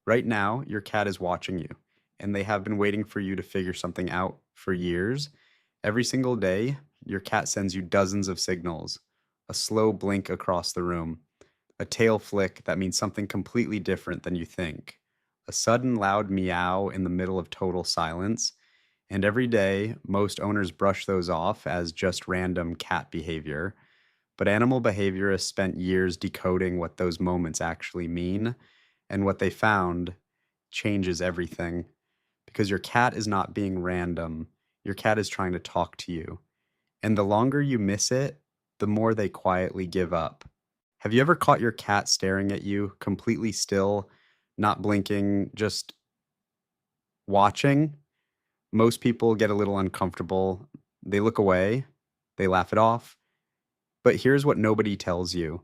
Right now, your cat is watching you, and they have been waiting for you to figure something out for years. Every single day, your cat sends you dozens of signals: a slow blink across the room, a tail flick that means something completely different than you think, a sudden loud meow in the middle of total silence. And every day, most owners brush those off as just random cat behavior. But animal behaviorists spent years decoding what those moments actually mean, and what they found changes everything. Because your cat is not being random, your cat is trying to talk to you. And the longer you miss it, the more they quietly give up. Have you ever caught your cat staring at you, completely still, not blinking, just watching? Most people get a little uncomfortable. They look away, they laugh it off. But here's what nobody tells you: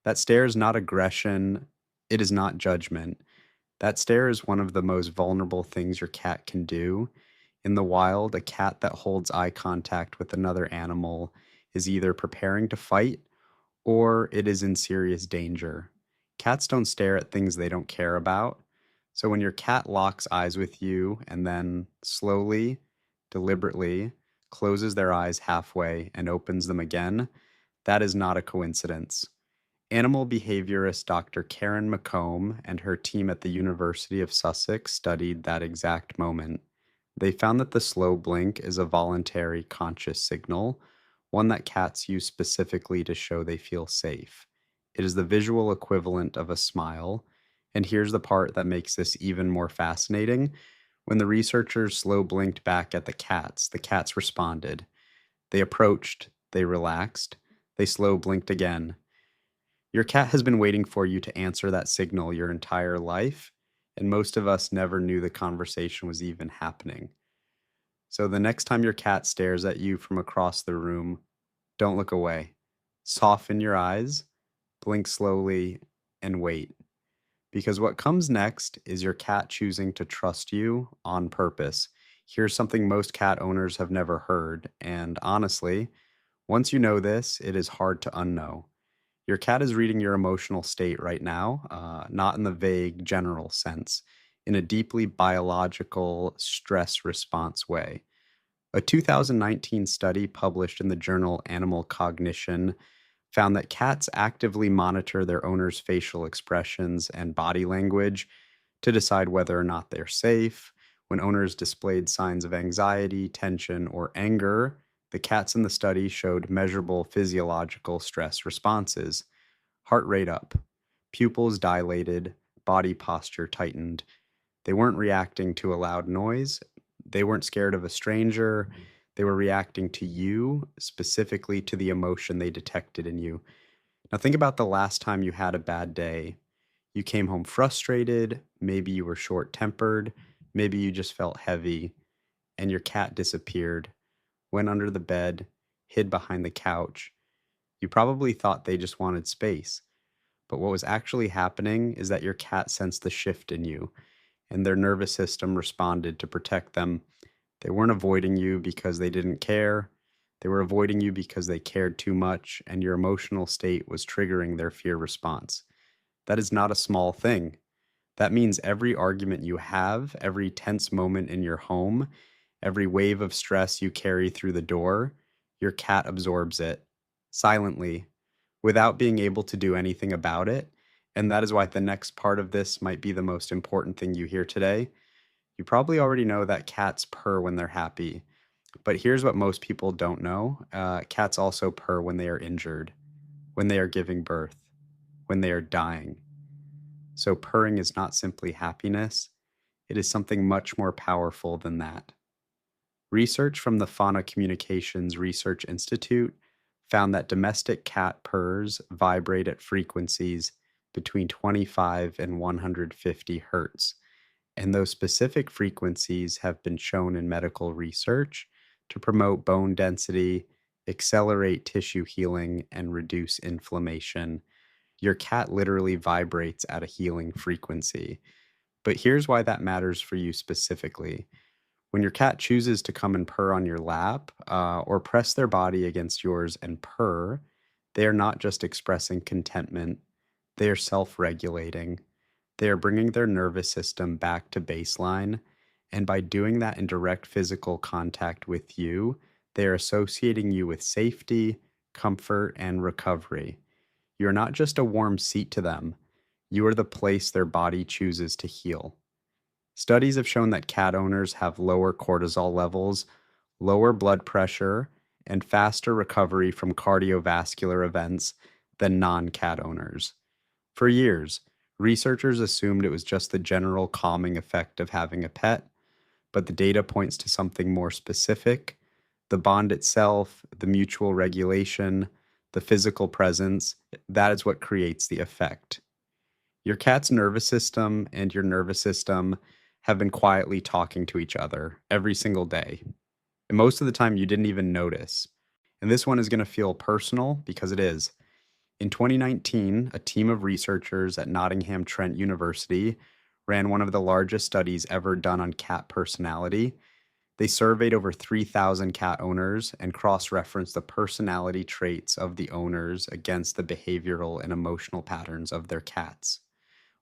that stare is not aggression, it is not judgment. That stare is one of the most vulnerable things your cat can do. In the wild, a cat that holds eye contact with another animal is either preparing to fight or it is in serious danger. Cats don't stare at things they don't care about. So when your cat locks eyes with you and then slowly, deliberately closes their eyes halfway and opens them again, that is not a coincidence. Animal behaviorist Dr. Karen McComb and her team at the University of Sussex studied that exact moment. They found that the slow blink is a voluntary conscious signal, one that cats use specifically to show they feel safe. It is the visual equivalent of a smile. And here's the part that makes this even more fascinating. When the researchers slow blinked back at the cats responded. They approached, they relaxed, they slow blinked again. Your cat has been waiting for you to answer that signal your entire life, and most of us never knew the conversation was even happening. So the next time your cat stares at you from across the room, don't look away. Soften your eyes, blink slowly, and wait. Because what comes next is your cat choosing to trust you on purpose. Here's something most cat owners have never heard, and honestly, once you know this, it is hard to unknow. Your cat is reading your emotional state right now, not in the vague general sense, in a deeply biological stress response way. A 2019 study published in the journal Animal Cognition found that cats actively monitor their owner's facial expressions and body language to decide whether or not they're safe. When owners displayed signs of anxiety, tension, or anger, the cats in the study showed measurable physiological stress responses: heart rate up, pupils dilated, body posture tightened. They weren't reacting to a loud noise. They weren't scared of a stranger. They were reacting to you, specifically to the emotion they detected in you. Now, think about the last time you had a bad day. You came home frustrated. Maybe you were short tempered. Maybe you just felt heavy, and your cat disappeared, went under the bed, hid behind the couch. You probably thought they just wanted space. But what was actually happening is that your cat sensed the shift in you, and their nervous system responded to protect them. They weren't avoiding you because they didn't care. They were avoiding you because they cared too much, and your emotional state was triggering their fear response. That is not a small thing. That means every argument you have, every tense moment in your home, every wave of stress you carry through the door, your cat absorbs it silently without being able to do anything about it. And that is why the next part of this might be the most important thing you hear today. You probably already know that cats purr when they're happy, but here's what most people don't know: cats also purr when they are injured, when they are giving birth, when they are dying. So purring is not simply happiness, it is something much more powerful than that. Research from the Fauna Communications Research Institute found that domestic cat purrs vibrate at frequencies between 25 and 150 hertz, and those specific frequencies have been shown in medical research to promote bone density, accelerate tissue healing, and reduce inflammation. Your cat literally vibrates at a healing frequency. But here's why that matters for you specifically. When your cat chooses to come and purr on your lap, or press their body against yours and purr, they are not just expressing contentment, they are self regulating. They are bringing their nervous system back to baseline, and by doing that in direct physical contact with you, they are associating you with safety, comfort, and recovery. You're not just a warm seat to them, you are the place their body chooses to heal. Studies have shown that cat owners have lower cortisol levels, lower blood pressure, and faster recovery from cardiovascular events than non cat owners. For years, researchers assumed it was just the general calming effect of having a pet, but the data points to something more specific: the bond itself, the mutual regulation, the physical presence. That is what creates the effect. Your cat's nervous system and your nervous system have been quietly talking to each other every single day. And most of the time, you didn't even notice. And this one is going to feel personal because it is. In 2019, a team of researchers at Nottingham Trent University ran one of the largest studies ever done on cat personality. They surveyed over 3,000 cat owners and cross-referenced the personality traits of the owners against the behavioral and emotional patterns of their cats.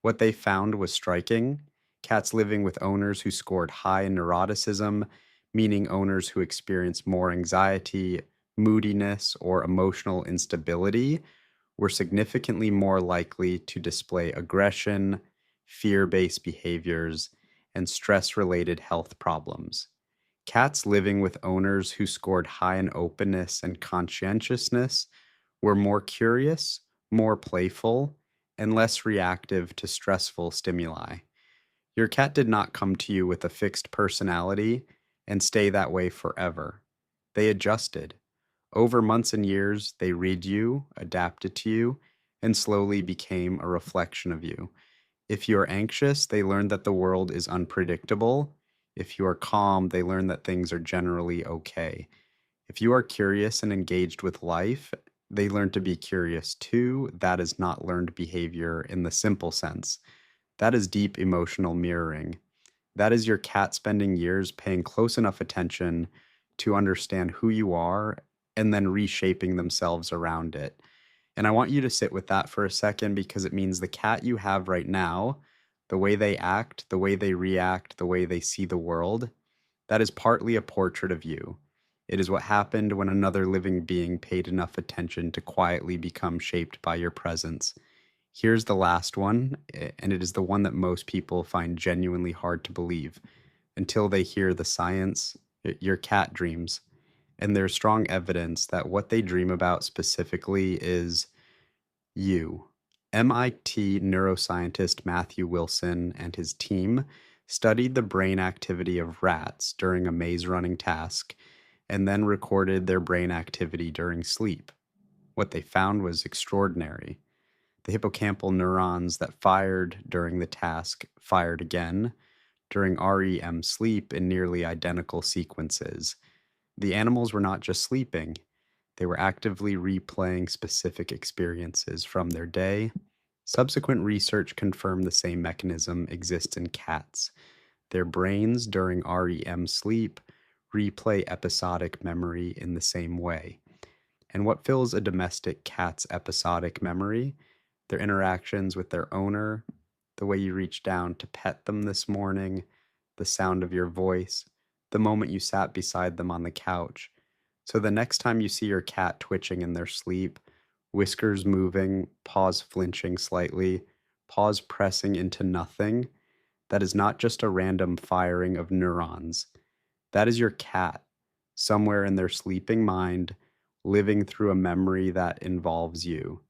What they found was striking. Cats living with owners who scored high in neuroticism, meaning owners who experienced more anxiety, moodiness, or emotional instability, were significantly more likely to display aggression, fear-based behaviors, and stress-related health problems. Cats living with owners who scored high in openness and conscientiousness were more curious, more playful, and less reactive to stressful stimuli. Your cat did not come to you with a fixed personality and stay that way forever. They adjusted. Over months and years, they read you, adapted to you, and slowly became a reflection of you. If you are anxious, they learn that the world is unpredictable. If you are calm, they learn that things are generally okay. If you are curious and engaged with life, they learn to be curious too. That is not learned behavior in the simple sense. That is deep emotional mirroring. That is your cat spending years paying close enough attention to understand who you are and then reshaping themselves around it. And I want you to sit with that for a second because it means the cat you have right now, the way they act, the way they react, the way they see the world, that is partly a portrait of you. It is what happened when another living being paid enough attention to quietly become shaped by your presence. Here's the last one, and it is the one that most people find genuinely hard to believe until they hear the science. Your cat dreams. And there's strong evidence that what they dream about specifically is you. MIT neuroscientist Matthew Wilson and his team studied the brain activity of rats during a maze running task and then recorded their brain activity during sleep. What they found was extraordinary. The hippocampal neurons that fired during the task fired again during REM sleep in nearly identical sequences. The animals were not just sleeping, they were actively replaying specific experiences from their day. Subsequent research confirmed the same mechanism exists in cats. Their brains during REM sleep replay episodic memory in the same way. And what fills a domestic cat's episodic memory? Their interactions with their owner, the way you reached down to pet them this morning, the sound of your voice, the moment you sat beside them on the couch. So the next time you see your cat twitching in their sleep, whiskers moving, paws flinching slightly, paws pressing into nothing, that is not just a random firing of neurons. That is your cat, somewhere in their sleeping mind, living through a memory that involves you.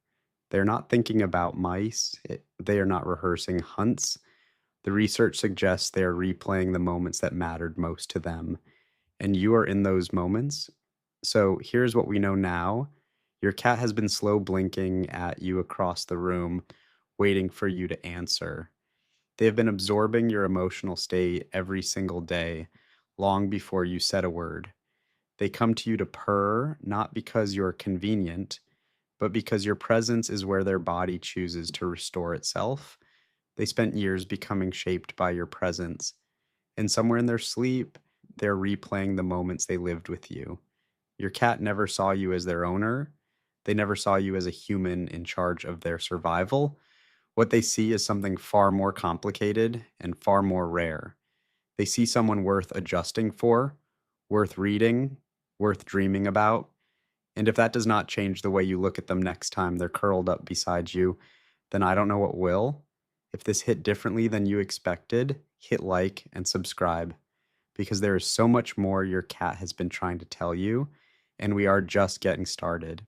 They're not thinking about mice. They are not rehearsing hunts. The research suggests they are replaying the moments that mattered most to them. And you are in those moments. So here's what we know now. Your cat has been slow blinking at you across the room, waiting for you to answer. They have been absorbing your emotional state every single day, long before you said a word. They come to you to purr, not because you're convenient, but because your presence is where their body chooses to restore itself. They spent years becoming shaped by your presence. And somewhere in their sleep, they're replaying the moments they lived with you. Your cat never saw you as their owner. They never saw you as a human in charge of their survival. What they see is something far more complicated and far more rare. They see someone worth adjusting for, worth reading, worth dreaming about. And if that does not change the way you look at them next time they're curled up beside you, then I don't know what will. If this hit differently than you expected, hit like and subscribe because there is so much more your cat has been trying to tell you, and we are just getting started.